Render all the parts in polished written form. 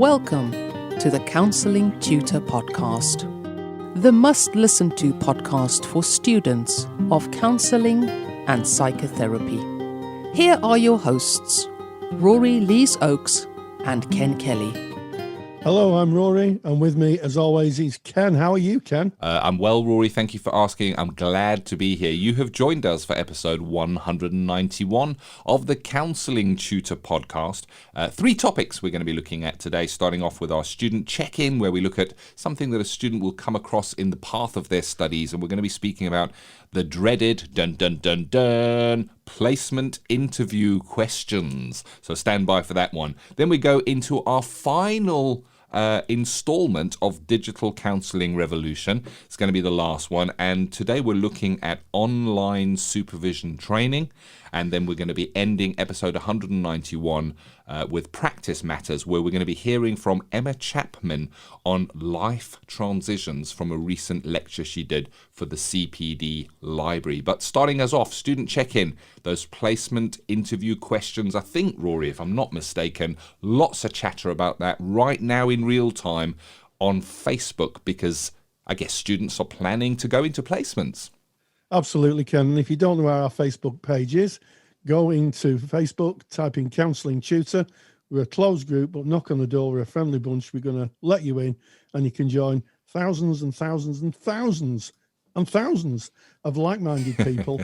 Welcome to the Counselling Tutor Podcast, the must-listen-to podcast for students of counselling and psychotherapy. Here are your hosts, Rory Lees-Oakes and Ken Kelly. Hello, I'm Rory, and with me, as always, is Ken. How are you, Ken? I'm well, Rory. Thank you for asking. I'm glad to be here. You have joined us for episode 191 of the Counselling Tutor Podcast. Three topics we're going to be looking at today, starting off with our student check-in, where we look at something that a student will come across in the path of their studies, and we're going to be speaking about the dreaded, placement interview questions. So stand by for that one. Then we go into our final installment of Digital Counselling Revolution. It's going to be the last one, and today we're looking at online supervision training, and then we're going to be ending episode 191 with practice matters, where we're going to be hearing from Emma Chapman on life transitions from a recent lecture she did for the CPD library. But starting us off, student check-in, those placement interview questions. I think, Rory, if I'm not mistaken, lots of chatter about that right now in real time on Facebook, because I guess students are planning to go into placements. Absolutely, Ken. And if you don't know where our Facebook page is, go into Facebook, type in Counselling Tutor. We're a closed group, but knock on the door. We're a friendly bunch. We're going to let you in, and you can join thousands and thousands and thousands and thousands of like-minded people,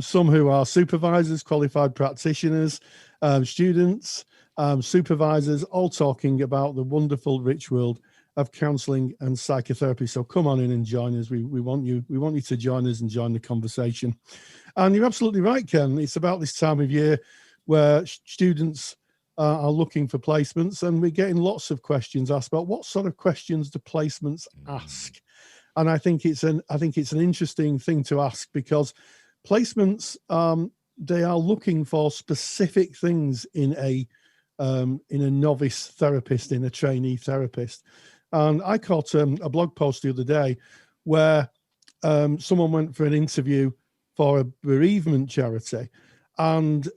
some who are supervisors, qualified practitioners, students, supervisors, all talking about the wonderful, rich world of counselling and psychotherapy. So come on in and join us. We want you to join us and join the conversation. And you're absolutely right, Ken. It's about this time of year where students are looking for placements, and we're getting lots of questions asked about what sort of questions do placements ask. And I think it's an interesting thing to ask, because placements they are looking for specific things in a novice therapist, in a trainee therapist. And I caught a blog post the other day where someone went for an interview for a bereavement charity, and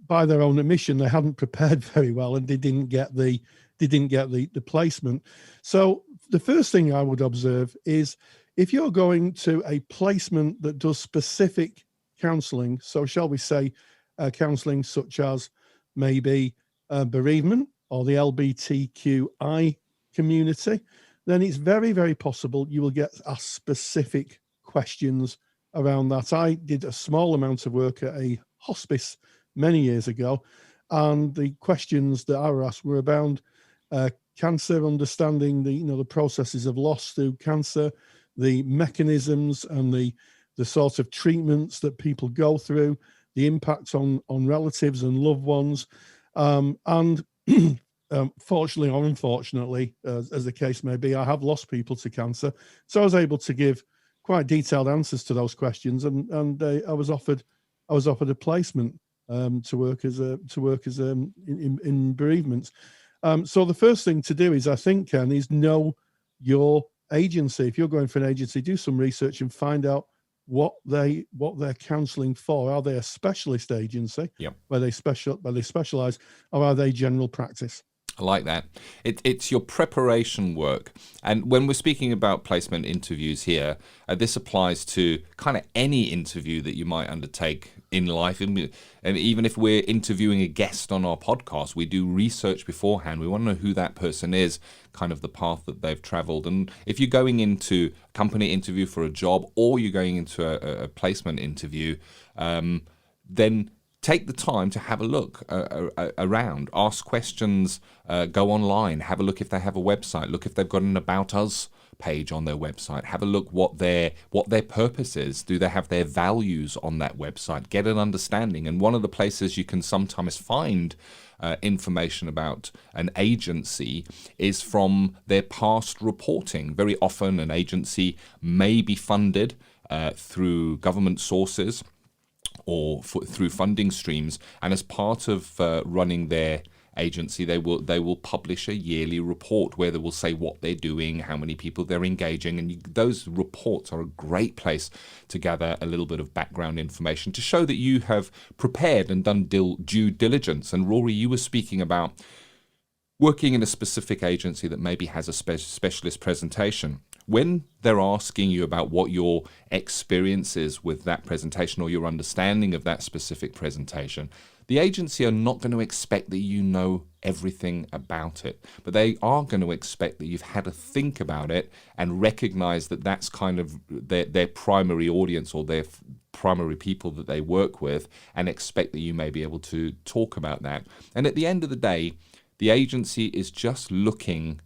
by their own admission, they hadn't prepared very well, and they didn't get the placement. So the first thing I would observe is, if you're going to a placement that does specific counselling, so shall we say counselling such as maybe bereavement or the LGBTQI community, then it's very, very possible you will get asked specific questions around that. I did a small amount of work at a hospice many years ago, and the questions that I were asked were about cancer, understanding the processes of loss through cancer, the mechanisms and the sort of treatments that people go through, the impact on relatives and loved ones, and fortunately or unfortunately, as the case may be, I have lost people to cancer, so I was able to give quite detailed answers to those questions, and I was offered a placement to work as in bereavements. So the first thing to do is, I think, Ken, is know your agency. If you're going for an agency, do some research and find out what they're counselling for. Are they a specialist agency? Yep. where they specialise, or are they general practice? I like that. It's your preparation work. And when we're speaking about placement interviews here, this applies to kind of any interview that you might undertake in life. And even if we're interviewing a guest on our podcast, we do research beforehand. We want to know who that person is, kind of the path that they've traveled. And if you're going into a company interview for a job, or you're going into a placement interview, then take the time to have a look around, ask questions, go online, have a look if they have a website, look if they've got an About Us page on their website, have a look what their purpose is, do they have their values on that website, get an understanding. And one of the places you can sometimes find information about an agency is from their past reporting. Very often an agency may be funded through government sources or through funding streams, and as part of running their agency, they will publish a yearly report where they will say what they're doing, how many people they're engaging, and those reports are a great place to gather a little bit of background information to show that you have prepared and done due diligence. And Rory, you were speaking about working in a specific agency that maybe has a specialist presentation, when they're asking you about what your experience is with that presentation or your understanding of that specific presentation, the agency are not going to expect that you know everything about it, but they are going to expect that you've had a think about it and recognize that that's kind of their primary audience or their primary people that they work with, and expect that you may be able to talk about that. And at the end of the day, the agency is just looking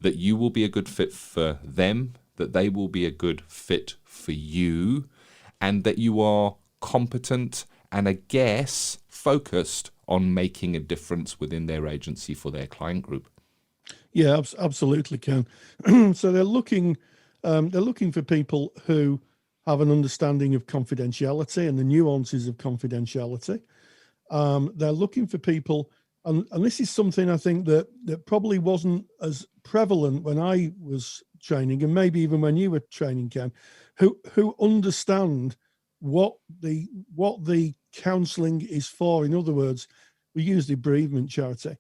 that you will be a good fit for them, that they will be a good fit for you, and that you are competent and, I guess, focused on making a difference within their agency for their client group. Yeah, absolutely, Ken. So they're looking for people who have an understanding of confidentiality and the nuances of confidentiality. They're looking for people, and this is something I think that probably wasn't as prevalent when I was training, and maybe even when you were training, Ken, who understand what the counselling is for. In other words, we use the bereavement charity.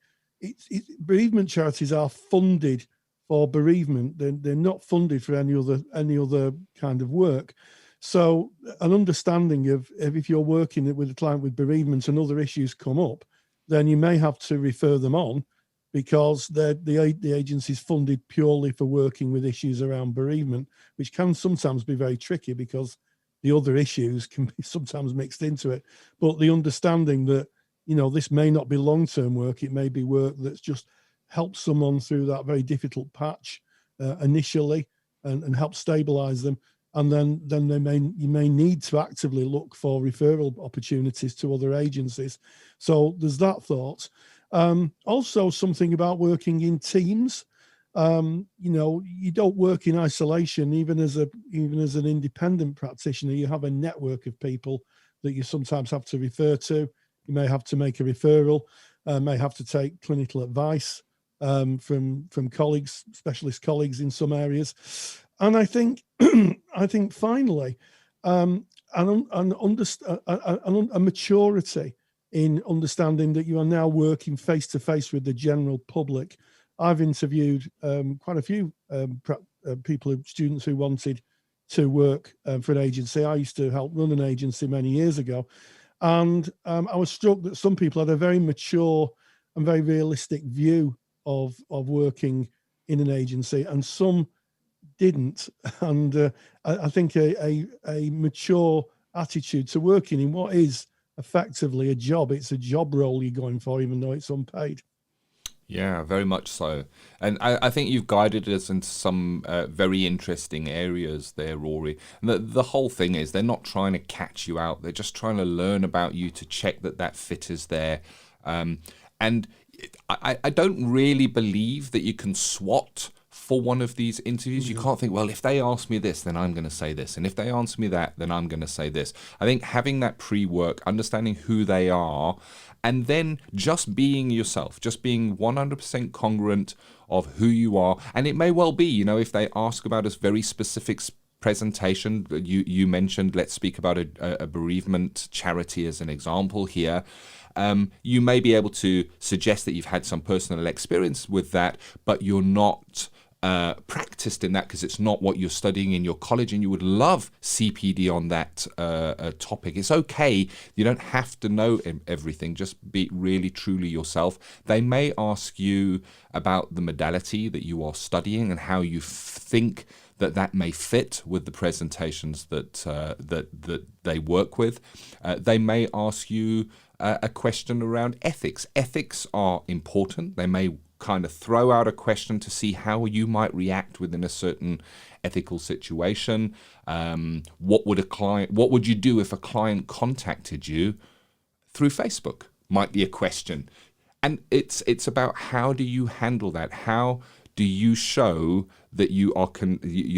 Bereavement charities are funded for bereavement. They're not funded for any other kind of work. So an understanding of if you're working with a client with bereavement and other issues come up, then you may have to refer them on, because the agency is funded purely for working with issues around bereavement, which can sometimes be very tricky because the other issues can be sometimes mixed into it. But the understanding that, this may not be long-term work, it may be work that's just helps someone through that very difficult patch initially and help stabilize them. And then you may need to actively look for referral opportunities to other agencies. So there's that thought. Also something about working in teams. You don't work in isolation. Even as an independent practitioner, you have a network of people that you sometimes have to refer to. You may have to make a referral, may have to take clinical advice from colleagues, specialist colleagues in some areas. And I think finally, a maturity in understanding that you are now working face to face with the general public. I've interviewed quite a few students who wanted to work for an agency. I used to help run an agency many years ago. And I was struck that some people had a very mature and very realistic view of working in an agency, and some didn't. And I think a mature attitude to working in what is effectively a job. It's a job role you're going for, even though it's unpaid. Yeah, very much so. And I think you've guided us into some very interesting areas there, Rory. And the whole thing is they're not trying to catch you out. They're just trying to learn about you to check that fit is there. And I don't really believe that you can SWOT for one of these interviews. You can't think, well, if they ask me this, then I'm going to say this. And if they answer me that, then I'm going to say this. I think having that pre-work, understanding who they are, and then just being yourself, just being 100% congruent of who you are. And it may well be, if they ask about a very specific presentation, you mentioned, let's speak about a bereavement charity as an example here. You may be able to suggest that you've had some personal experience with that, but you're not practiced in that because it's not what you're studying in your college, and you would love CPD on that topic. It's okay. You don't have to know everything. Just be really, truly yourself. They may ask you about the modality that you are studying and how you think that may fit with the presentations that they work with. They may ask you a question around ethics. Ethics are important. They may kind of throw out a question to see how you might react within a certain ethical situation. What would you do if a client contacted you through Facebook? Might be a question. And it's about how do you handle that? How do you show that you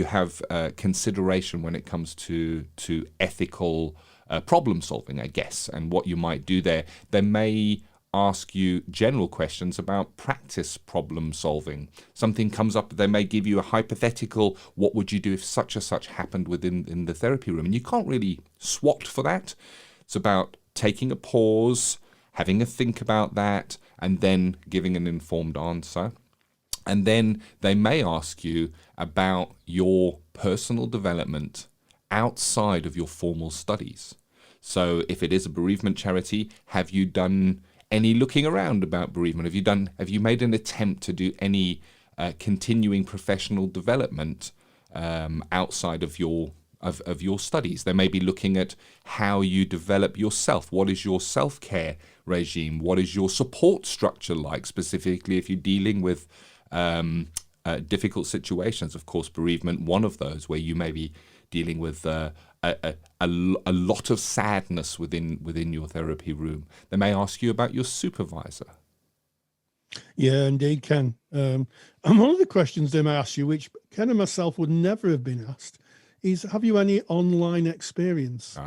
have consideration when it comes to ethical problem solving, I guess, and what you might do there? They may ask you general questions about practice problem solving. Something comes up, they may give you a hypothetical, what would you do if such and such happened in the therapy room? And you can't really SWOT for that. It's about taking a pause, having a think about that, and then giving an informed answer. And then they may ask you about your personal development outside of your formal studies. So if it is a bereavement charity, have you done any looking around about bereavement? Have you made an attempt to do any continuing professional development outside of your studies? They may be looking at how you develop yourself. What is your self-care regime? What is your support structure like, specifically if you're dealing with difficult situations? Of course, bereavement, one of those, where you may be dealing with a lot of sadness within your therapy room. They may ask you about your supervisor. Yeah, indeed, Ken. And one of the questions they may ask you, which Ken and myself would never have been asked, is, have you any online experience?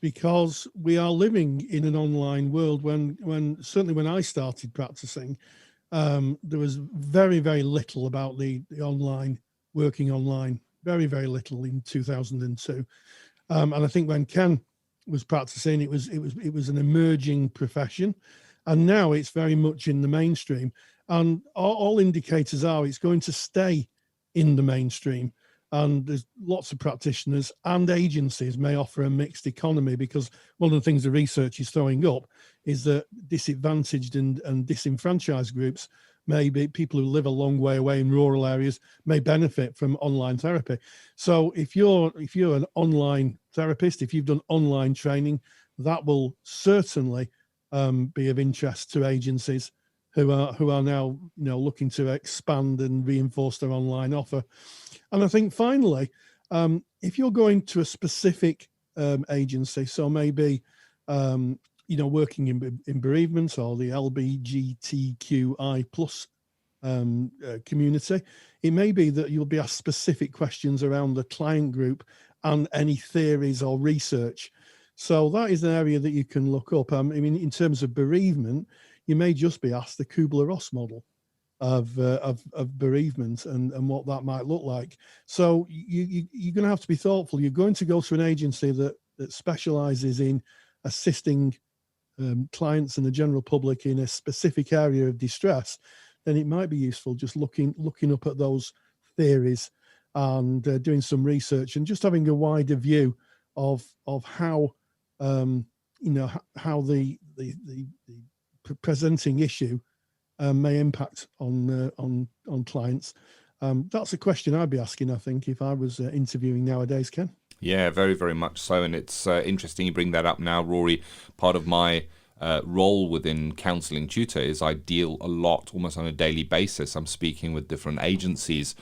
Because we are living in an online world. Certainly when I started practicing, there was very, very little about the online, working online, very, very little in 2002. And I think when Ken was practicing, it was an emerging profession, and now it's very much in the mainstream. And all indicators are it's going to stay in the mainstream. And there's lots of practitioners and agencies may offer a mixed economy, because one of the things the research is throwing up is that disadvantaged and disenfranchised groups, maybe people who live a long way away in rural areas, may benefit from online therapy. So if you're an online therapist, if you've done online training, that will certainly be of interest to agencies who are now looking to expand and reinforce their online offer. And I think finally, if you're going to a specific agency, so maybe working in bereavement or the LGBTQI plus community, it may be that you'll be asked specific questions around the client group and any theories or research. So that is an area that you can look up. I mean, in terms of bereavement, you may just be asked the Kubler-Ross model of bereavement and what that might look like. So you're going to have to be thoughtful. You're going to go to an agency that specializes in assisting clients and the general public in a specific area of distress. Then it might be useful just looking up at those theories and doing some research and just having a wider view of how how the presenting issue may impact on clients. That's a question I'd be asking, I think, if I was interviewing nowadays, Ken. Yeah, very, very much so. And it's interesting you bring that up now, Rory. Part of my role within Counselling Tutor is I deal a lot, almost on a daily basis. I'm speaking with different agencies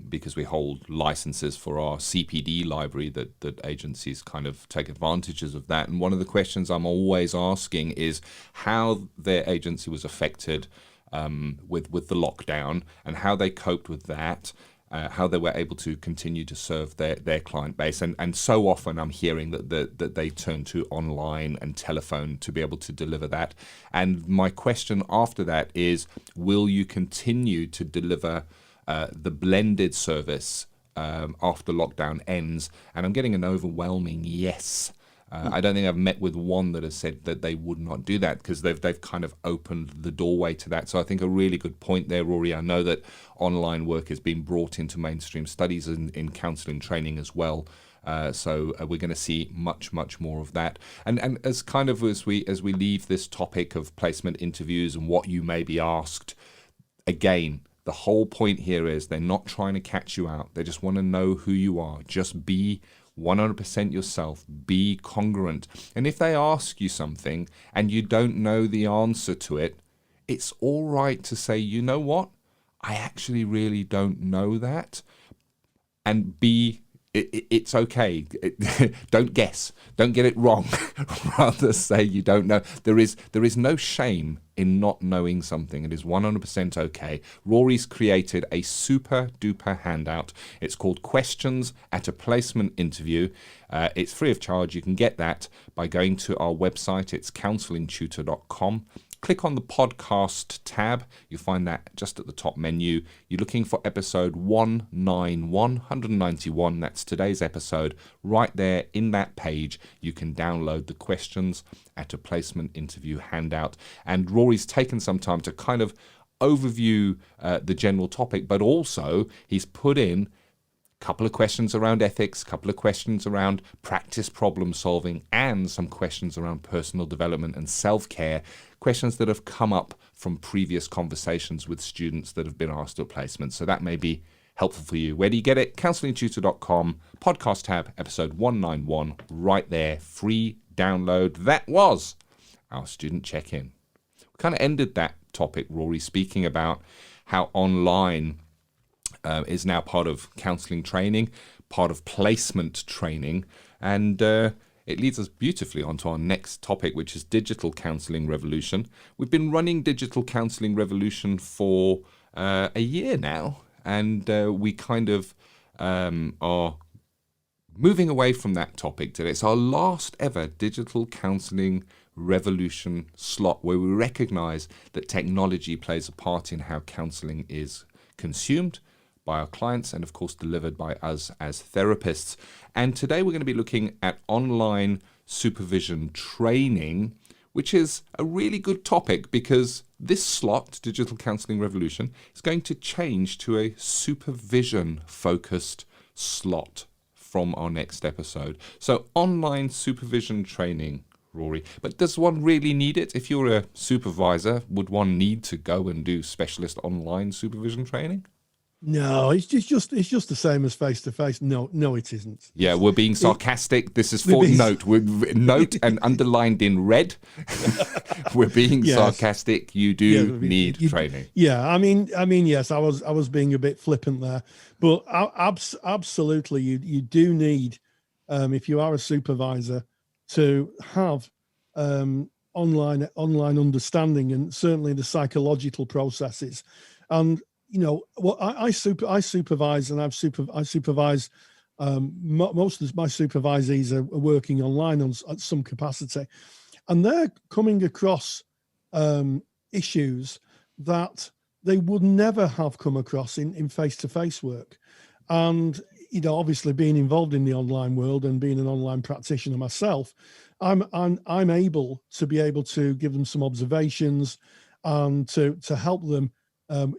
because we hold licenses for our CPD library that agencies kind of take advantages of that. And one of the questions I'm always asking is how their agency was affected with the lockdown and how they coped with that. How they were able to continue to serve their client base. And so often I'm hearing that they turn to online and telephone to be able to deliver that. And my question after that is, will you continue to deliver the blended service after lockdown ends? And I'm getting an overwhelming yes. I don't think I've met with one that has said that they would not do that, because they've kind of opened the doorway to that. So I think a really good point there, Rory. I know that online work has been brought into mainstream studies in counselling training as well. So we're going to see much, much more of that. And as we leave this topic of placement interviews and what you may be asked, again, the whole point here is they're not trying to catch you out. They just want to know who you are. Just be 100% yourself, be congruent. And if they ask you something and you don't know the answer to it, it's all right to say, you know what, I actually really don't know that. And it's okay. Don't guess. Don't get it wrong. Rather say you don't know. There is no shame in not knowing something. It is 100% okay. Rory's created a super duper handout. It's called Questions at a Placement Interview. It's free of charge. You can get that by going to our website. It's counsellingtutor.com. click on the podcast tab. You'll find that just at the top menu. You're looking for episode 191. That's today's episode. Right there in that page, you can download the questions at a placement interview handout. And Rory's taken some time to kind of overview the general topic, but also he's put in couple of questions around ethics, couple of questions around practice problem solving, and some questions around personal development and self-care, questions that have come up from previous conversations with students that have been asked at placement. So that may be helpful for you. Where do you get it? CounsellingTutor.com, podcast tab, episode 191, right there, free download. That was our student check-in. We kind of ended that topic, Rory, speaking about how online is now part of counselling training, part of placement training, and it leads us beautifully onto our next topic, which is Digital Counselling Revolution. We've been running Digital Counselling Revolution for a year now, and we kind of are moving away from that topic today. It's our last ever Digital Counselling Revolution slot, where we recognise that technology plays a part in how counselling is consumed by our clients and of course delivered by us as therapists. And today we're going to be looking at online supervision training, which is a really good topic because this slot, Digital Counselling Revolution, is going to change to a supervision focused slot from our next episode. So online supervision training, Rory. But does one really need it? If you're a supervisor, would one need to go and do specialist online supervision training? No, it's just the same as face to face. No, it isn't. Yeah, we're being sarcastic. This is for note. Note and underlined in red. We're being sarcastic. You do need training. Yeah, I mean, yes, I was being a bit flippant there, but absolutely, you do need, if you are a supervisor, to have online understanding and certainly the psychological processes. And I supervise, and I supervise. Most of my supervisees are working online at some capacity, and they're coming across issues that they would never have come across in face-to-face work. And obviously, being involved in the online world and being an online practitioner myself, I'm able to give them some observations and to help them.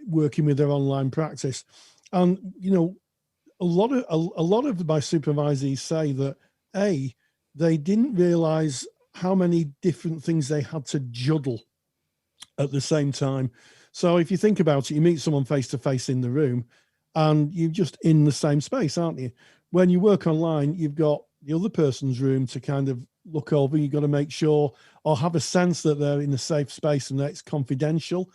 Working with their online practice, and a lot of my supervisees say that they didn't realise how many different things they had to juggle at the same time. So if you think about it, you meet someone face to face in the room, and you're just in the same space, aren't you? When you work online, you've got the other person's room to kind of look over. You've got to make sure or have a sense that they're in a safe space and that it's confidential.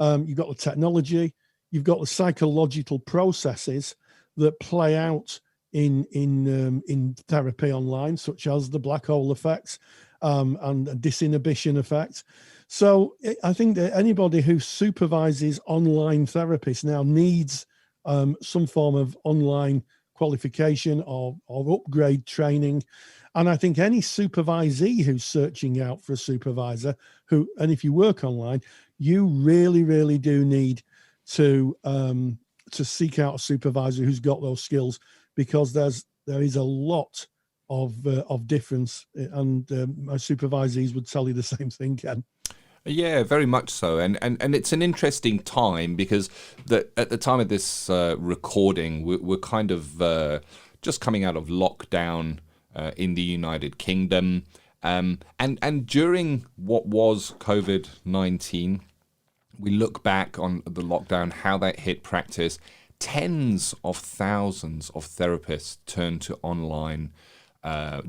You've got the technology, you've got the psychological processes that play out in therapy online, such as the black hole effect and the disinhibition effect. So I think that anybody who supervises online therapists now needs some form of online qualification or upgrade training. And I think any supervisee who's searching out for a supervisor and if you work online, you really, really do need to seek out a supervisor who's got those skills, because there is a lot of difference, and my supervisees would tell you the same thing, Ken. Yeah, very much so, and it's an interesting time because at the time of this recording, we're kind of just coming out of lockdown in the United Kingdom, and during what was COVID-19. We look back on the lockdown, how that hit practice. Tens of thousands of therapists turned to online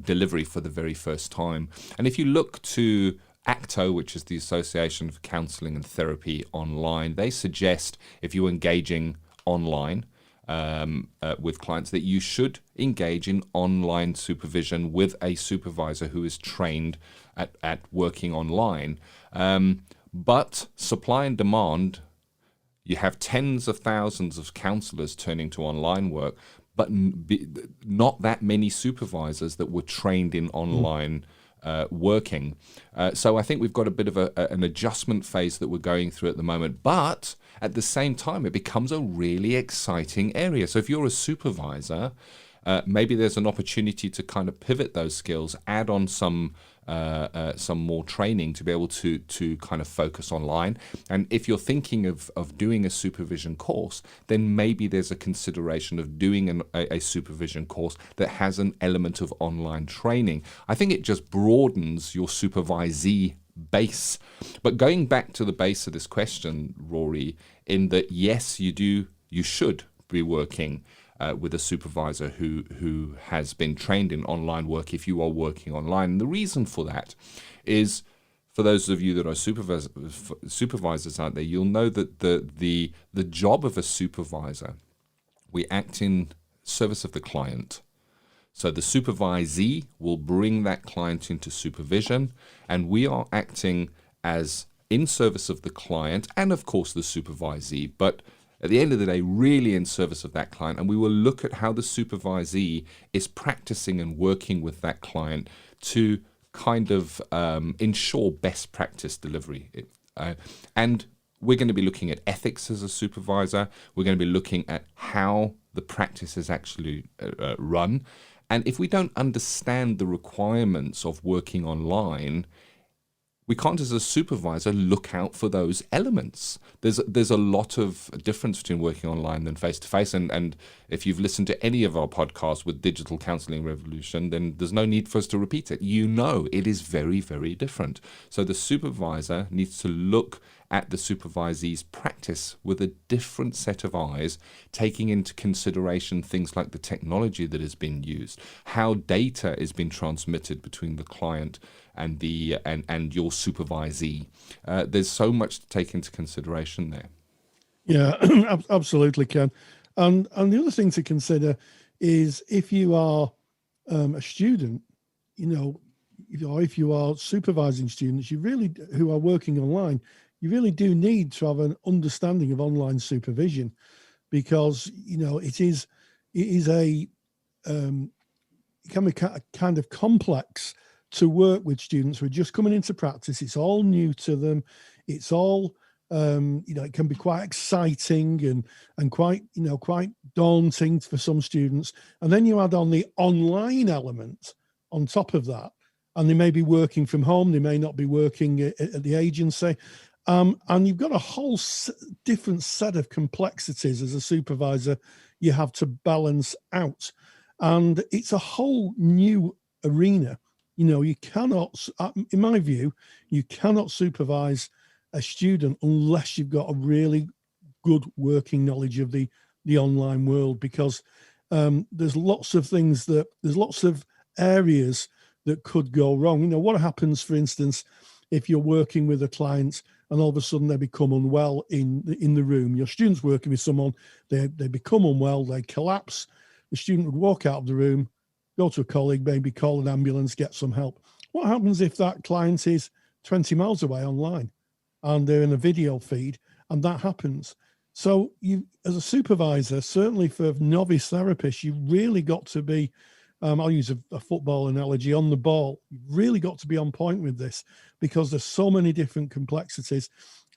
delivery for the very first time. And if you look to ACTO, which is the Association for Counselling and Therapy Online, they suggest if you're engaging online with clients that you should engage in online supervision with a supervisor who is trained at working online. But supply and demand, you have tens of thousands of counsellors turning to online work, but not that many supervisors that were trained in online working. So I think we've got a bit of an adjustment phase that we're going through at the moment, but at the same time, it becomes a really exciting area. So if you're a supervisor, maybe there's an opportunity to kind of pivot those skills, add on some more training to be able to kind of focus online. And if you're thinking of doing a supervision course, then maybe there's a consideration of doing a supervision course that has an element of online training. I think it just broadens your supervisee base. But going back to the base of this question, Rory, in that yes, you should be working with a supervisor who has been trained in online work if you are working online. And the reason for that is, for those of you that are supervisors out there, you'll know that the job of a supervisor, we act in service of the client. So the supervisee will bring that client into supervision, and we are acting as in service of the client and, of course, the supervisee, but at the end of the day, really in service of that client. And we will look at how the supervisee is practicing and working with that client to kind of ensure best practice delivery. And we're going to be looking at ethics as a supervisor. We're going to be looking at how the practice is actually run. And if we don't understand the requirements of working online, we can't, as a supervisor, look out for those elements. There's a lot of difference between working online than face-to-face. And if you've listened to any of our podcasts with Digital Counselling Revolution, then there's no need for us to repeat it. You know it is very, very different. So the supervisor needs to look at the supervisee's practice with a different set of eyes, taking into consideration things like the technology that has been used, how data is being transmitted between the client and your supervisee. There's so much to take into consideration there. Yeah, absolutely, Ken. And the other thing to consider is if you are a student, if you are supervising students, who are working online, you really do need to have an understanding of online supervision, because it can be kind of complex to work with students who are just coming into practice. It's all new to them. It's all it can be quite exciting and quite daunting for some students. And then you add on the online element on top of that, and they may be working from home. They may not be working at the agency. And you've got a whole different set of complexities as a supervisor you have to balance out. And it's a whole new arena. You cannot, in my view, you cannot supervise a student unless you've got a really good working knowledge of the online world, because there's lots of areas that could go wrong. What happens, for instance, if you're working with a client and all of a sudden they become unwell in the room? Your student's working with someone, they become unwell, they collapse. The student would walk out of the room, go to a colleague, maybe call an ambulance, get some help. What happens if that client is 20 miles away online and they're in a video feed and that happens? So you, as a supervisor, certainly for novice therapists, you've really got to be, I'll use a football analogy, on the ball. You've really got to be on point with this, because there's so many different complexities.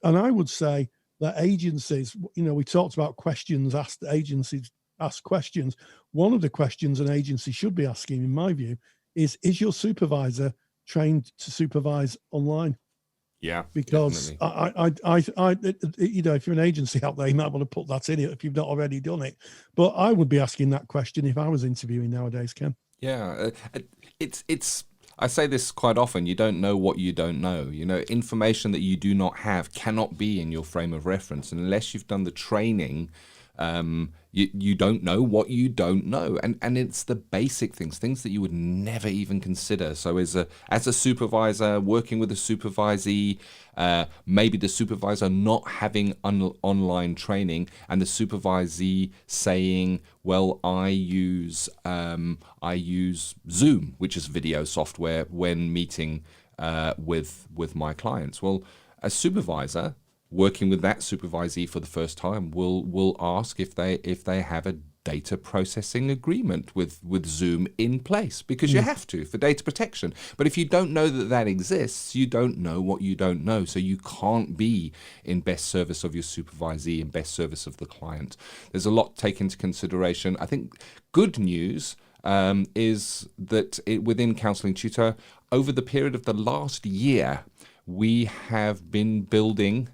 And I would say that agencies, we talked about questions asked, agencies ask questions. One of the questions an agency should be asking, in my view, is your supervisor trained to supervise online? Yeah, because if you're an agency out there, you might want to put that in it if you've not already done it. But I would be asking that question if I was interviewing nowadays, Ken. Yeah, it's. I say this quite often. You don't know what you don't know. Information that you do not have cannot be in your frame of reference, and unless you've done the training. You don't know what you don't know, and it's the basic things that you would never even consider. So as a supervisor working with a supervisee, maybe the supervisor not having online training, and the supervisee saying, well, I use Zoom, which is video software, when meeting with my clients. Well, a supervisor working with that supervisee for the first time will ask if they have a data processing agreement with Zoom in place, because you have to for data protection. But if you don't know that that exists, you don't know what you don't know. So you can't be in best service of your supervisee, in best service of the client. There's a lot to take into consideration. I think good news is that within Counselling Tutor, over the period of the last year, we have been building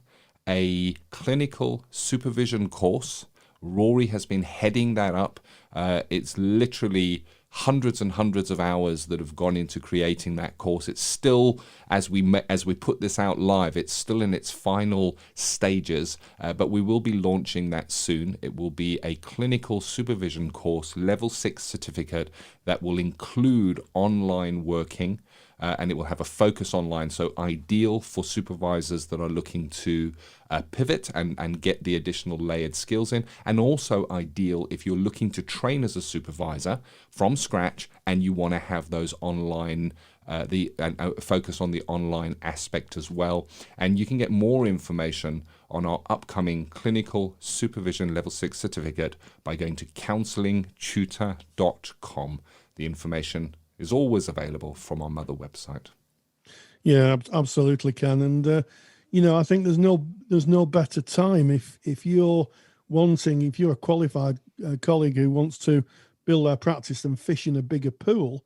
a clinical supervision course. Rory has been heading that up. It's literally hundreds and hundreds of hours that have gone into creating that course. It's still, as we put this out live, it's still in its final stages, but we will be launching that soon. It will be a clinical supervision course, level 6 certificate, that will include online working, and it will have a focus online, so ideal for supervisors that are looking to pivot and get the additional layered skills in, and also ideal if you're looking to train as a supervisor from scratch and you want to have those online focus on the online aspect as well. And you can get more information on our upcoming clinical supervision level 6 certificate by going to counsellingtutor.com. The information is always available from our mother website. Yeah, absolutely, Ken. And I think there's no better time if you're a qualified colleague who wants to build their practice and fish in a bigger pool,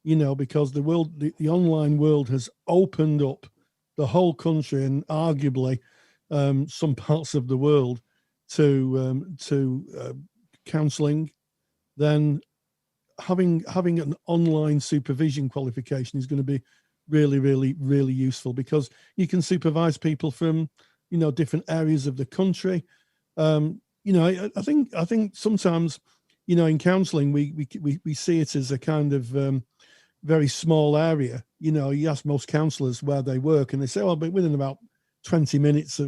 because the online world has opened up the whole country and arguably some parts of the world to counselling. Then having an online supervision qualification is going to be really, really, really useful, because you can supervise people from, different areas of the country. I think sometimes, in counselling, we see it as a kind of very small area. You ask most counsellors where they work, and they say, but within about 20 minutes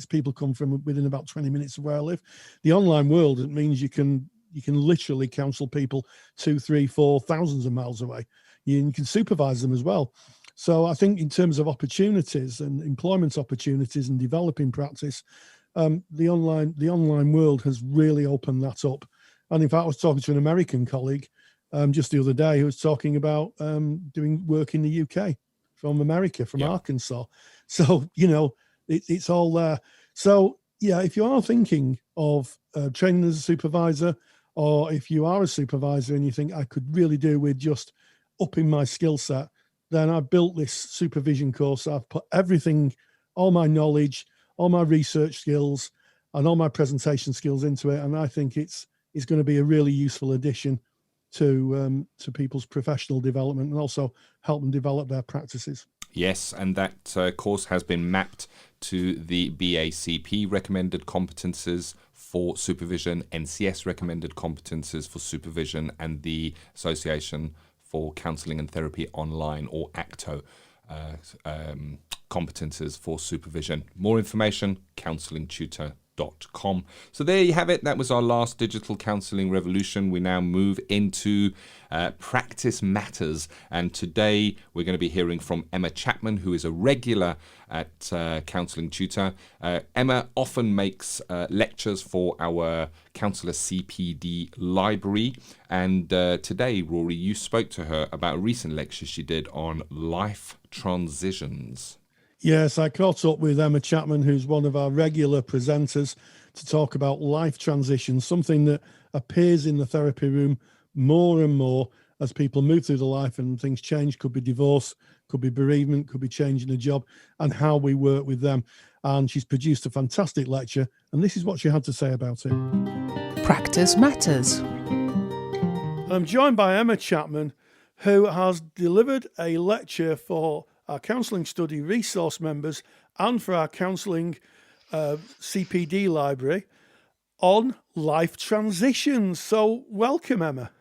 people come from within about 20 minutes of where I live. The online world, it means you can literally counsel people 2, 3, 4 thousands of miles away. You can supervise them as well. So I think in terms of opportunities and employment opportunities and developing practice, the online world has really opened that up. And in fact, I was talking to an American colleague just the other day who was talking about doing work in the UK from America, from Arkansas. So, it's all there. So, yeah, if you are thinking of training as a supervisor, or if you are a supervisor and you think I could really do with just upping my skill set, then I built this supervision course. I've put everything, all my knowledge, all my research skills, and all my presentation skills into it. And I think it's going to be a really useful addition to people's professional development, and also help them develop their practices. Yes, and that course has been mapped to the BACP recommended competences for supervision, NCS recommended competences for supervision, and the Association for Counselling and Therapy Online, or ACTO, competences for supervision. More information, counsellingtutor.com. So there you have it. That was our last Digital Counselling Revolution. We now move into Practice Matters, and today we're going to be hearing from Emma Chapman, who is a regular at Counselling Tutor. Emma often makes lectures for our Counsellor CPD library, and today, Rory, you spoke to her about a recent lecture she did on life transitions. Yes, I caught up with Emma Chapman, who's one of our regular presenters, to talk about life transitions, something that appears in the therapy room more and more as people move through the life and things change. Could be divorce, could be bereavement, could be changing a job, and how we work with them. And she's produced a fantastic lecture, and this is what she had to say about it. Practice Matters. I'm joined by Emma Chapman, who has delivered a lecture for our counselling study resource members and for our counselling CPD library on life transitions. So welcome, Emma.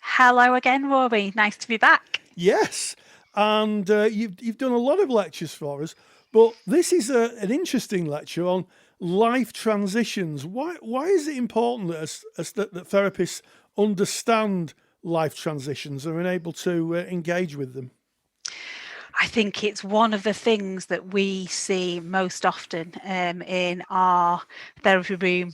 Hello again, Rory. Nice to be back. Yes, and you've done a lot of lectures for us, but this is an interesting lecture on life transitions. Why is it important that that therapists understand life transitions and are able to engage with them? I think it's one of the things that we see most often in our therapy room,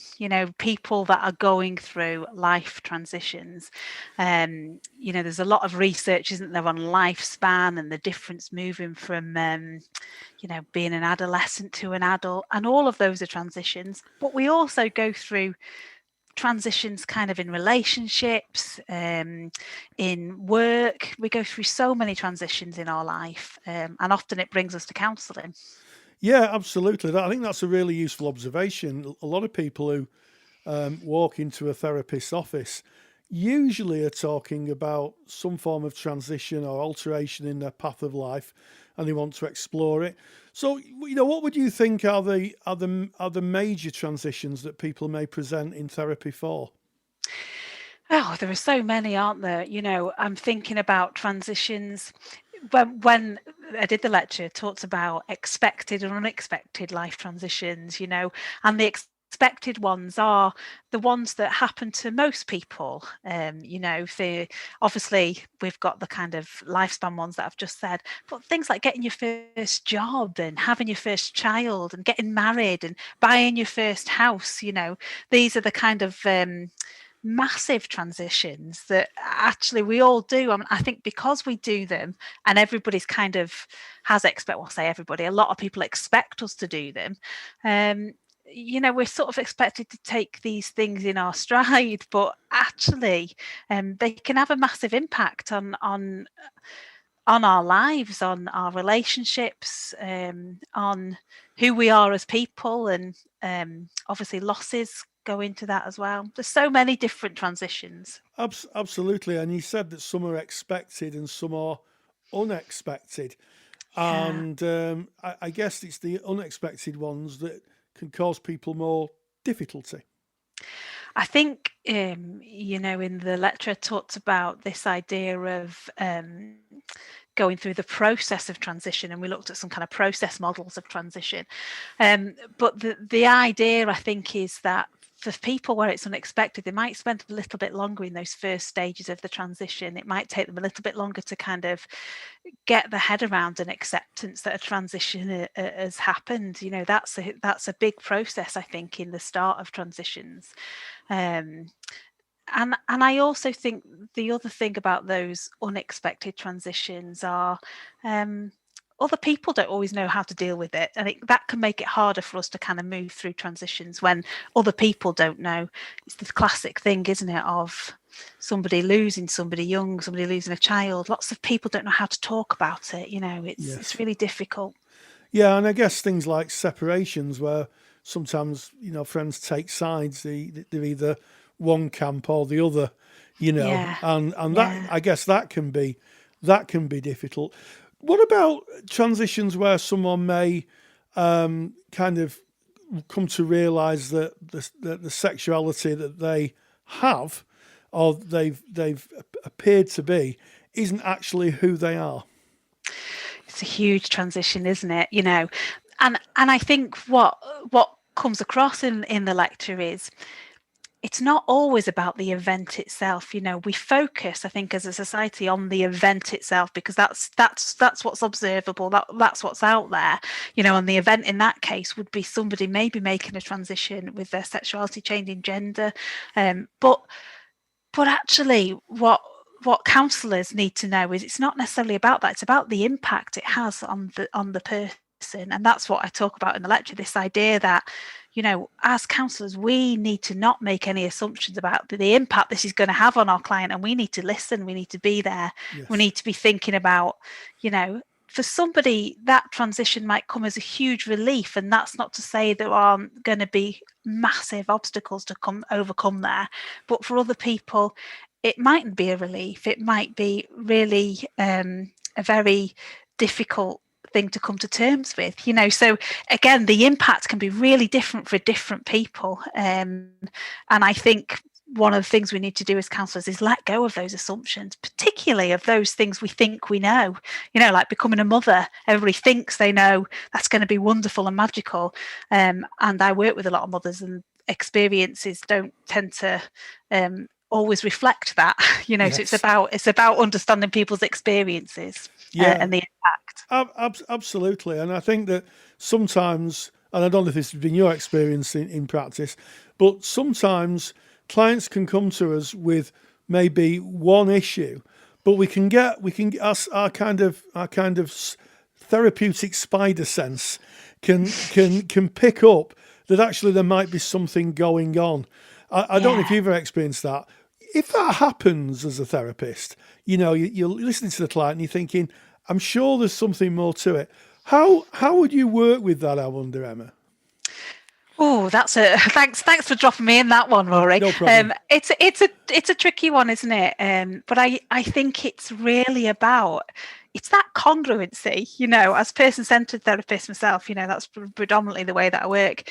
people that are going through life transitions. There's a lot of research, isn't there, on lifespan and the difference moving from, being an adolescent to an adult, and all of those are transitions. But we also go through transitions kind of in relationships, in work. We go through so many transitions in our life, and often it brings us to counselling. Yeah, absolutely. I think that's a really useful observation. A lot of people who walk into a therapist's office usually are talking about some form of transition or alteration in their path of life, and they want to explore it. So, what would you think are the major transitions that people may present in therapy for? Oh, there are so many, aren't there? I'm thinking about transitions. When I did the lecture, it talks about expected and unexpected life transitions, and the expected ones are the ones that happen to most people. Obviously we've got the kind of lifespan ones that I've just said, but things like getting your first job and having your first child and getting married and buying your first house, these are the kind of massive transitions that actually we all do. I think because we do them and everybody's kind of a lot of people expect us to do them. We're sort of expected to take these things in our stride, but actually they can have a massive impact on our lives, on our relationships, on who we are as people, and obviously losses go into that as well. There's so many different transitions. Absolutely. And you said that some are expected and some are unexpected. Yeah. And I guess it's the unexpected ones that can cause people more difficulty. I think, in the lecture I talked about this idea of going through the process of transition, and we looked at some kind of process models of transition. But the idea, I think, is that for people where it's unexpected, they might spend a little bit longer in those first stages of the transition. It might take them a little bit longer to kind of get their head around an acceptance that a transition has happened. That's a big process, I think, in the start of transitions. And I also think the other thing about those unexpected transitions are other people don't always know how to deal with it. I think that can make it harder for us to kind of move through transitions when other people don't know. It's the classic thing, isn't it, of somebody losing somebody young, somebody losing a child. Lots of people don't know how to talk about it. It's really difficult. Yeah, and I guess things like separations where sometimes, friends take sides. They're either one camp or the other, Yeah. and that, I guess that can be difficult. What about transitions where someone may kind of come to realise that the sexuality that they have or they've appeared to be isn't actually who they are? It's a huge transition, isn't it? And I think what comes across in the lecture is it's not always about the event itself. We focus, I think, as a society on the event itself because that's what's observable. That's what's out there. And the event in that case would be somebody maybe making a transition with their sexuality, changing gender. But actually, what counsellors need to know is it's not necessarily about that. It's about the impact it has on the person, and that's what I talk about in the lecture. This idea that as counsellors, we need to not make any assumptions about the impact this is going to have on our client, and we need to listen. We need to be there. Yes. We need to be thinking about, for somebody that transition might come as a huge relief, and that's not to say there aren't going to be massive obstacles to overcome there, but for other people, it mightn't be a relief. It might be really a very difficult thing to come to terms with, so again, the impact can be really different for different people, and I think one of the things we need to do as counsellors is let go of those assumptions, particularly of those things we think we know, like becoming a mother. Everybody thinks they know that's going to be wonderful and magical, and I work with a lot of mothers, and experiences don't tend to always reflect that, so it's about understanding people's experiences and the impact. Absolutely. And I think that sometimes, and I don't know if this has been your experience in practice, but sometimes clients can come to us with maybe one issue, but we can get our kind of therapeutic spider sense can pick up that actually there might be something going on. I don't know if you've ever experienced that. If that happens as a therapist, you're listening to the client and you're thinking, I'm sure there's something more to it. How would you work with that, I wonder, Emma? Oh, that's thanks for dropping me in that one, Rory. No problem. It's a tricky one, isn't it? But I think it's really about that congruency, as person-centered therapist myself, that's predominantly the way that I work.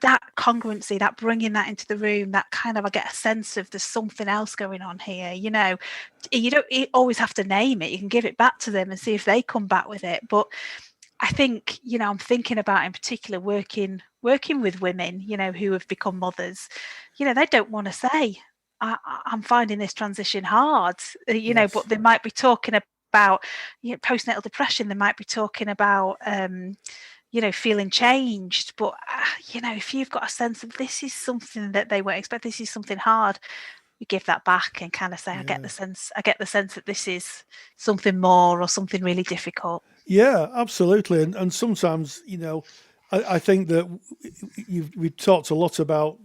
That congruency, that bringing that into the room, that kind of, I get a sense of there's something else going on here. You don't always have to name it. You can give it back to them and see if they come back with it. But I think, I'm thinking about in particular working with women, who have become mothers. They don't want to say, I'm finding this transition hard, but they might be talking about postnatal depression. They might be talking about, feeling changed. But, if you've got a sense of this is something that they won't expect, this is something hard, we give that back and kind of say, I get the sense that this is something more or something really difficult. Yeah, absolutely. And sometimes, I think that we've talked a lot about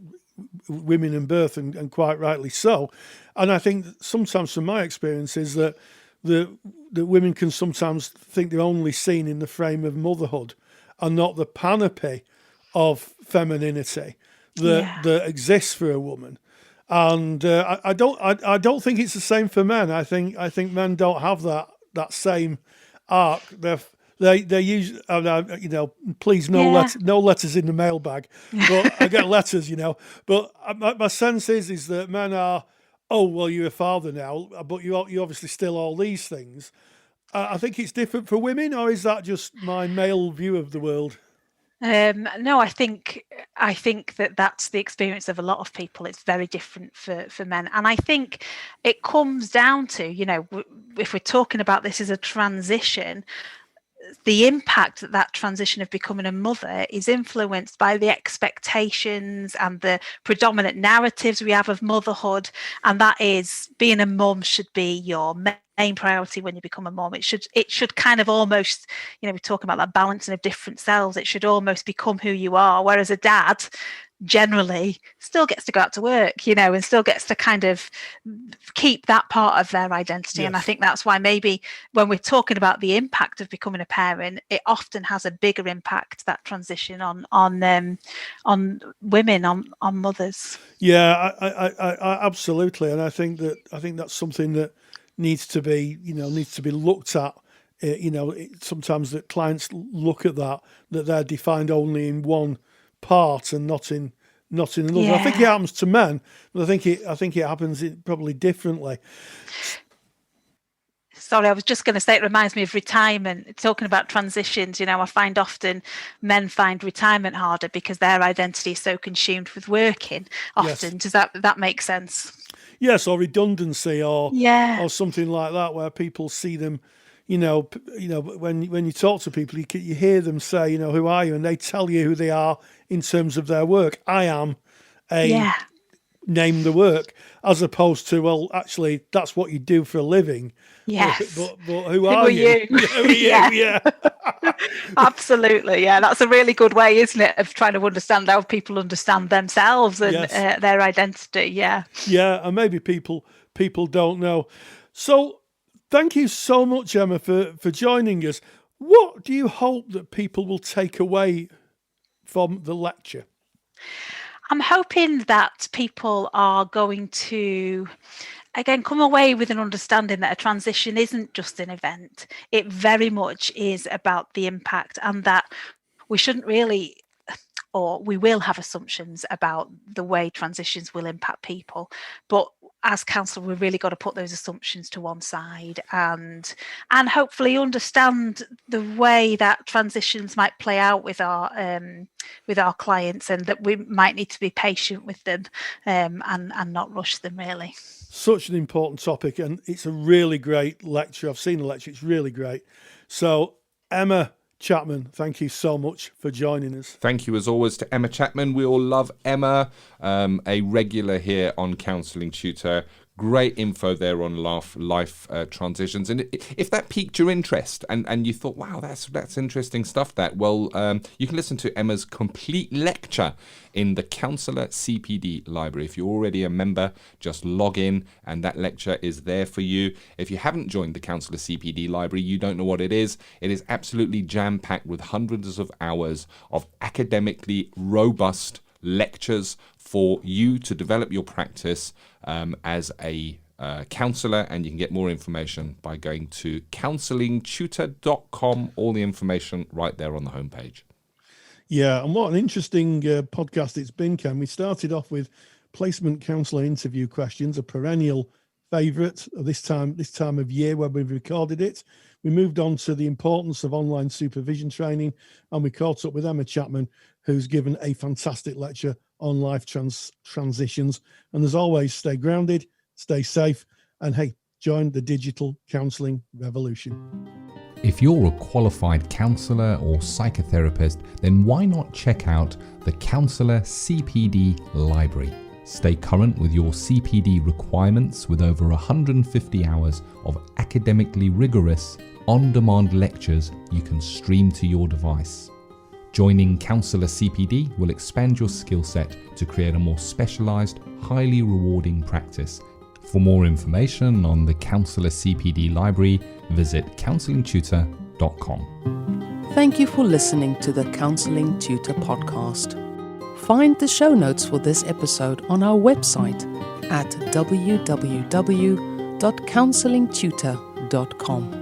women and birth, and quite rightly so. And I think that sometimes, from my experience, is that the women can sometimes think they're only seen in the frame of motherhood and not the panoply of femininity that exists for a woman. And I don't think it's the same for men. I think men don't have that same arc. They use, please no letters in the mailbag, but I get letters, But my sense is that men are, oh well, you're a father now, but you obviously still all these things. I think it's different for women, or is that just my male view of the world? No, I think that that's the experience of a lot of people. It's very different for men, and I think it comes down to, if we're talking about this as a transition, the impact that transition of becoming a mother is influenced by the expectations and the predominant narratives we have of motherhood, and that is being a mum should be your main priority when you become a mom. It should kind of almost, we're talking about that balancing of different selves. It should almost become who you are. Whereas a dad generally still gets to go out to work, and still gets to kind of keep that part of their identity. Yes. And I think that's why maybe when we're talking about the impact of becoming a parent, it often has a bigger impact, that transition on women, on mothers. Yeah, I absolutely. And I think that's something that needs to be looked at. Sometimes that clients look at that they're defined only in one part and not in another. Yeah. I think it happens to men, but I think it happens probably differently. Sorry, I was just going to say, it reminds me of retirement. Talking about transitions, I find often men find retirement harder because their identity is so consumed with working. Often, yes. Does that make sense? Yes, or redundancy, or something like that, where people see them. When you talk to people, you hear them say, who are you? And they tell you who they are in terms of their work. I am name the work, as opposed to, well, actually, that's what you do for a living. Yes. But who are you? Who are you? Yeah. Absolutely. Yeah. That's a really good way, isn't it, of trying to understand how people understand themselves and their identity. Yeah. Yeah. And maybe people don't know. So thank you so much, Emma, for joining us. What do you hope that people will take away from the lecture? I'm hoping that people are going to, again, come away with an understanding that a transition isn't just an event. It very much is about the impact, and that we shouldn't really, or we will have assumptions about the way transitions will impact people. But as counsellor, we've really got to put those assumptions to one side and hopefully understand the way that transitions might play out with our clients, and that we might need to be patient with them and not rush them, really. Such an important topic, and it's a really great lecture. I've seen the lecture, it's really great. So, Emma Chapman, thank you so much for joining us. Thank you as always to Emma Chapman. We all love Emma, a regular here on Counselling Tutor. Great info there on life transitions. And if that piqued your interest and you thought, wow, that's interesting stuff, you can listen to Emma's complete lecture in the Counsellor CPD library. If you're already a member, just log in and that lecture is there for you. If you haven't joined the Counsellor CPD library, you don't know what it is. It is absolutely jam-packed with hundreds of hours of academically robust lectures for you to develop your practice as a counsellor, and you can get more information by going to counsellingtutor.com. All the information right there on the homepage. Yeah, and what an interesting podcast it's been, Ken. We started off with placement counsellor interview questions, a perennial favourite of this time of year where we've recorded it. We moved on to the importance of online supervision training, and we caught up with Emma Chapman, who's given a fantastic lecture on life transitions. And as always, stay grounded, stay safe, and hey, join the Digital Counselling Revolution. If you're a qualified counsellor or psychotherapist, then why not check out the Counsellor CPD Library? Stay current with your CPD requirements with over 150 hours of academically rigorous, on-demand lectures you can stream to your device. Joining Counsellor CPD will expand your skill set to create a more specialised, highly rewarding practice. For more information on the Counsellor CPD Library, visit counsellingtutor.com. Thank you for listening to the Counselling Tutor Podcast. Find the show notes for this episode on our website at www.counsellingtutor.com.